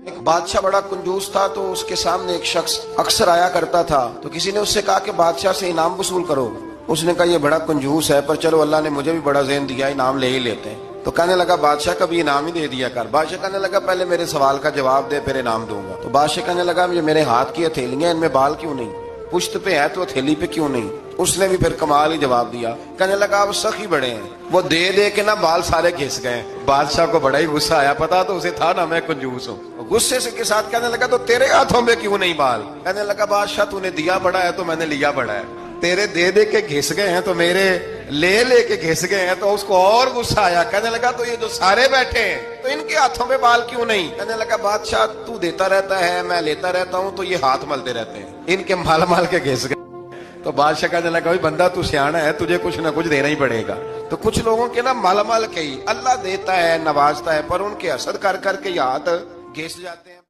ایک بادشاہ بڑا کنجوس تھا، تو اس کے سامنے ایک شخص اکثر آیا کرتا تھا، تو کسی نے اس سے کہا کہ بادشاہ سے انعام وصول کرو۔ اس نے کہا یہ بڑا کنجوس ہے، پر چلو اللہ نے مجھے بھی بڑا ذہن دیا، انعام لے ہی لیتے ہیں۔ تو کہنے لگا بادشاہ کا بھی انعام ہی دے دیا کر۔ بادشاہ کہنے لگا پہلے میرے سوال کا جواب دے، پھر انعام دوں گا۔ تو بادشاہ کہنے لگا یہ میرے ہاتھ کی ہتھیلیاں، ان میں بال کیوں نہیں؟ پشت پہ ہے تو ہتھیلی پہ کیوں نہیں؟ اس نے بھی پھر کمال ہی جواب دیا۔ کہنے لگا آپ سخی بڑے ہیں، وہ دے دے کے نا بال سارے گھس گئے۔ بادشاہ کو بڑا ہی غصہ آیا، پتا تو اسے تھا نا میں کنجوس ہوں۔ غصے سے کے ساتھ کہنے لگا تو تیرے ہاتھوں میں کیوں نہیں بال؟ کہنے لگا بادشاہ تو نے دیا بڑا ہے تو میں نے لیا بڑا ہے، تیرے دے دے کے گھس گئے ہیں تو میرے لے لے کے گھس گئے ہیں۔ تو اس کو اور غصہ آیا، کہنے لگا تو یہ جو سارے بیٹھے ہیں تو ان کے ہاتھوں میں بال کیوں نہیں؟ کہنے لگا بادشاہ تو دیتا رہتا ہے، میں لیتا رہتا ہوں، تو یہ ہاتھ ملتے رہتے ہیں، ان کے مال مال کے گھس گئے۔ تو بادشاہ کہنے لگا بندہ تو سیانا ہے، تجھے کچھ نہ کچھ دینا ہی پڑے گا۔ تو کچھ لوگوں کے نا مال مال کے ہی اللہ دیتا ہے، نوازتا ہے، پر ان کے حسد کر کر کے یہ ہاتھ گھس جاتے ہیں۔